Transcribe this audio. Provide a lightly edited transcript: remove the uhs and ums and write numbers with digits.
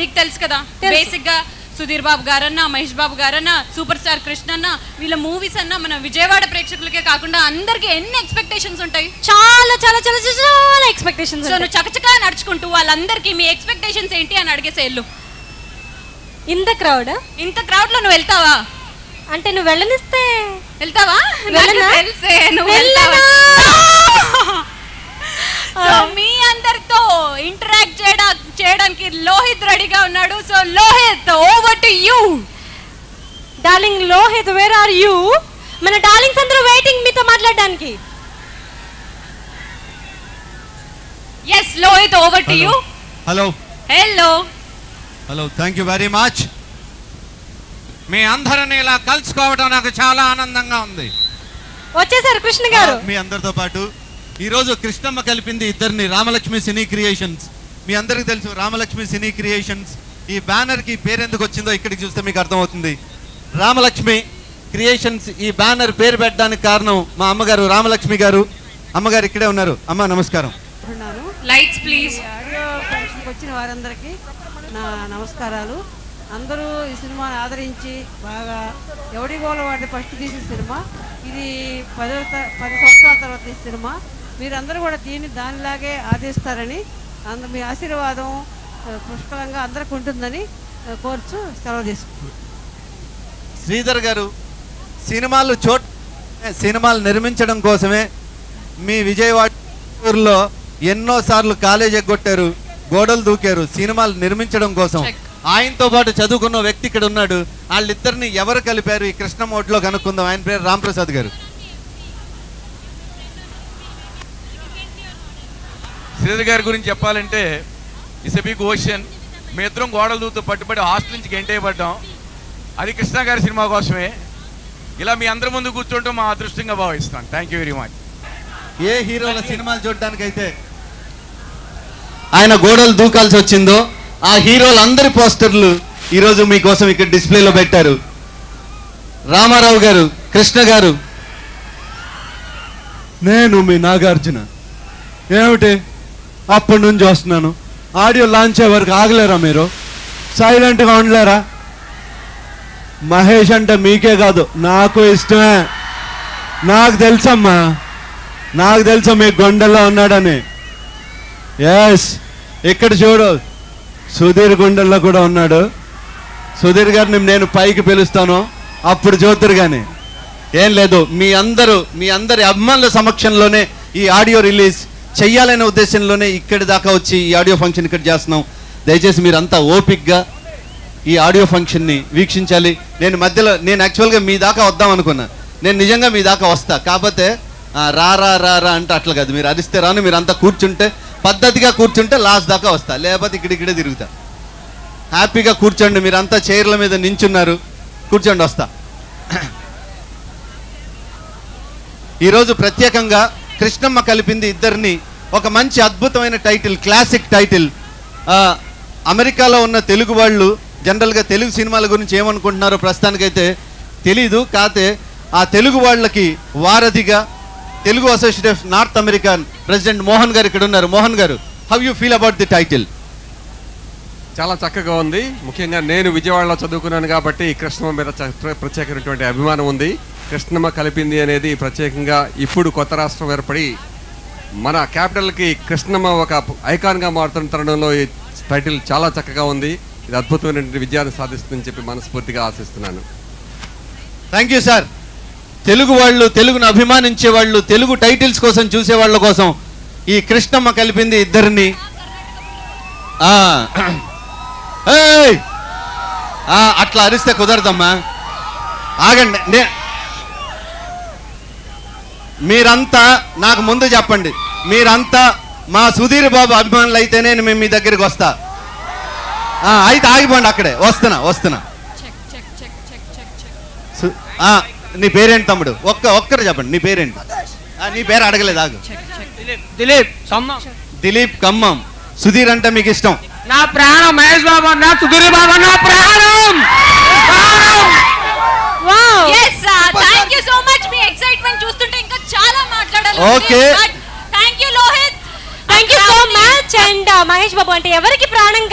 నీకు తెలుసు కదా బేసిక్ గా సుధీర్ బాబు గారన్నా మహేష్ బాబు గారన్నా సూపర్ స్టార్ కృష్ణ అన్న వీళ్ళ మూవీస్ అన్నా మన విజయవాడ ప్రేక్షకులకే కాకుండా అందరికి ఎన్ని ఎక్స్పెక్టేషన్స్ ఉంటాయి చాలా చాలా చాలా చాలా ఎక్స్పెక్టేషన్స్ సో నువ్వు చకచకా నడుచుకుంటూ వాళ్ళందరికీ మీ ఎక్స్పెక్టేషన్స్ ఏంటి అని అడిగేసే వెళ్ళు ఇంత క్రౌడ్ లో నువ్వు వెళ్తావా అంటే నువ్వు వెళ్ళనిస్తే వెళ్తావా తెలిసే నువ్వు సో మీ అందరితో ఇంటరాక్ట్ చేయడానికి లోహిత్ రెడీగా ఉన్నాడు. So Lohith over to you. Darling Lohith where are you? మన డార్లింగ్స్ అందరూ వెయిటింగ్ మీతో మాట్లాడడానికి. yes Lohith over to you. Hello hello thank you very much. మీ అందరిని ఇలా కలుసుకోవడం నాకు చాలా ఆనందంగా ఉంది. వచ్చేసారు కృష్ణ గారు. మీ అందరితో పాటు ఈరోజు కృష్ణమ్మ కలిపింది ఇద్దరిని, రామలక్ష్మి సినీ క్రియేషన్స్. మీ అందరికీ తెలుసు రామలక్ష్మి సినీ క్రియేషన్స్. ఈ బ్యానర్ కి పేరు ఎందుకు వచ్చిందో ఇక్కడికి చూస్తే మీకు అర్థమవుతుంది. రామలక్ష్మి క్రియేషన్స్ ఈ బ్యానర్ పేరు పెట్టడానికి కారణం మా అమ్మగారు రామలక్ష్మి గారు. అమ్మగారు ఇక్కడే ఉన్నారు. అమ్మ నమస్కారం. Lights please. ఆడియో ఫంక్షన్కి వచ్చిన వారందరికీ నా నమస్కారాలు. అందరూ ఈ సినిమాని ఆదరించి బాగా ఎవడి గోల వాడిని ఫస్ట్ తీసిన సినిమా ఇది. 10 సంవత్సరాల తర్వాత ఈ సినిమా. మీరందరూ కూడా దీన్ని దానిలాగే ఆదరిస్తారని మీ ఆశీర్వాదం పుష్కలంగా అందరికి ఉంటుందని కోరుచు సెలవు తీసుకుంటున్నాను. శ్రీధర్ గారు సినిమాలు నిర్మించడం కోసమే మీ విజయవాడలో ఎన్నోసార్లు కాలేజ్ ఎగ్గొట్టారు, గోడలు దూకారు సినిమాలు నిర్మించడం కోసం. ఆయనతో పాటు చదువుకున్న వ్యక్తి ఇక్కడ ఉన్నాడు. వాళ్ళిద్దరిని ఎవరు కలిపారు ఈ కృష్ణ మోడ్లో కనుక్కుందాం. ఆయన పేరు రాంప్రసాద్ గారు. శ్రీధర్ గారి గురించి చెప్పాలంటే ఇట్స్ ఎ బిగ్ ఓషన్. మీ ఇద్దరం గోడలు దూతో పట్టుబడి హాస్టల్ నుంచి గెంటేయబడ్డాం. అది కృష్ణ గారి సినిమా కోసమే. ఇలా మీ అందరి ముందు కూర్చోవడం మా అదృష్టంగా భావిస్తాను. Thank you very much. ఏ హీరోల సినిమాలు చూడడానికైతే ఆయన గోడలు దూకాల్సి వచ్చిందో ఆ హీరోలందరి పోస్టర్లు ఈరోజు మీకోసం ఇక్కడ డిస్ప్లేలో పెట్టారు. రామారావు గారు, కృష్ణ గారు, నేను మీ నాగార్జున. ఏమిటి అప్పటి నుంచి వస్తున్నాను, ఆడియో లాంచ్ అయ్యే వరకు ఆగలేరా మీరు? సైలెంట్గా ఉండలేరా? మహేష్ అంటే మీకే కాదు నాకు ఇష్టమే. నాకు తెలుసమ్మా, నాకు తెలుసా మీ గుండెల్లో ఉన్నాడని. ఎస్, ఇక్కడ చూడు సుధీర్ గుండెల్లో కూడా ఉన్నాడు. సుధీర్ గారిని నేను పైకి పిలుస్తాను, అప్పుడు చూతురు. కానీ ఏం లేదు, మీ అందరి అభిమానుల సమక్షంలోనే ఈ ఆడియో రిలీజ్ చెయ్యాలనే ఉద్దేశంలోనే ఇక్కడి దాకా వచ్చి ఈ ఆడియో ఫంక్షన్ ఇక్కడ చేస్తున్నాం. దయచేసి మీరంతా ఓపిక్గా ఈ ఆడియో ఫంక్షన్ని వీక్షించాలి. నేను యాక్చువల్గా మీ దాకా వద్దాం అనుకున్నా. నేను నిజంగా మీ దాకా వస్తా, కాకపోతే రా రా రా రా అంటే అట్లా కాదు. మీరు అరిస్తే రాను, మీరు అంతా కూర్చుంటే పద్ధతిగా కూర్చుంటే లాస్ట్ దాకా వస్తా, లేకపోతే ఇక్కడిక్కడే తిరుగుతా. హ్యాపీగా కూర్చోండి. మీరంతా చైర్ల మీద నించున్నారు, కూర్చోండి, వస్తా. ఈరోజు ప్రత్యేకంగా కృష్ణమ్మ కలిపింది ఇద్దరిని ఒక మంచి అద్భుతమైన టైటిల్, క్లాసిక్ టైటిల్. అమెరికాలో ఉన్న తెలుగు వాళ్ళు జనరల్గా తెలుగు సినిమాల గురించి ఏమనుకుంటున్నారో ప్రస్తుతానికైతే తెలీదు. కాతే ఆ తెలుగు వాళ్ళకి వారధిగా Telugu association of north American president Mohan గారు ఇక్కడ ఉన్నారు. మోహన్ గారు, how you feel about the title? చాలా చక్కగా ఉంది. ముఖ్యంగా నేను విజయవాడలో చదువుకున్నాను కాబట్టి కృష్ణమ్మ మీద ప్రత్యేకమైనటువంటి అభిమానం ఉంది. కృష్ణమ్మ కలిపింది అనేది ప్రత్యేకంగా ఇప్పుడు కొత్త రాష్ట్రం ఏర్పడి మన క్యాపిటల్కి కృష్ణమ్మ ఒక ఐకాన్గా మారుతున్న తరుణంలో ఈ టైటిల్ చాలా చక్కగా ఉంది. ఇది అద్భుతమైనటువంటి విజయాన్ని సాధిస్తుందని చెప్పి మనస్ఫూర్తిగా ఆశిస్తున్నాను. Thank you sir. తెలుగు వాళ్ళు, తెలుగును అభిమానించే వాళ్ళు, తెలుగు టైటిల్స్ కోసం చూసే వాళ్ళ కోసం ఈ కృష్ణమ్మ కలిపింది ఇద్దరిని. అట్లా అరిస్తే కుదరదమ్మా, ఆగండి. మీరంతా నాకు ముందు చెప్పండి, మీరంతా మా సుధీర్ బాబు అభిమానులు అయితేనే మేము మీ దగ్గరికి వస్తా. అయితే ఆగిపోండి, అక్కడే వస్తున్నా. నీ పేరేంటి తమ్ముడు? ఒక్కరు చెప్పండి, నీ పేరేంటి? నీ పేరు అడగలేదు, ఆగు. దిలీప్ ఖమ్మం. సుధీర్ అంటే మీకు ఇష్టం? నా ప్రాణం. మహేష్ బాబు అన్న, సుధీర్ బాబు అన్న ప్రాణం. Thank you so much. మీ ఎక్సైట్మెంట్ చూస్తుంటే ఇంకా చాలా మాట్లాడాలి. Okay, thank you Lohith. Thank you so much. And Mahesh Babu అంటే ఎవరికి ప్రాణం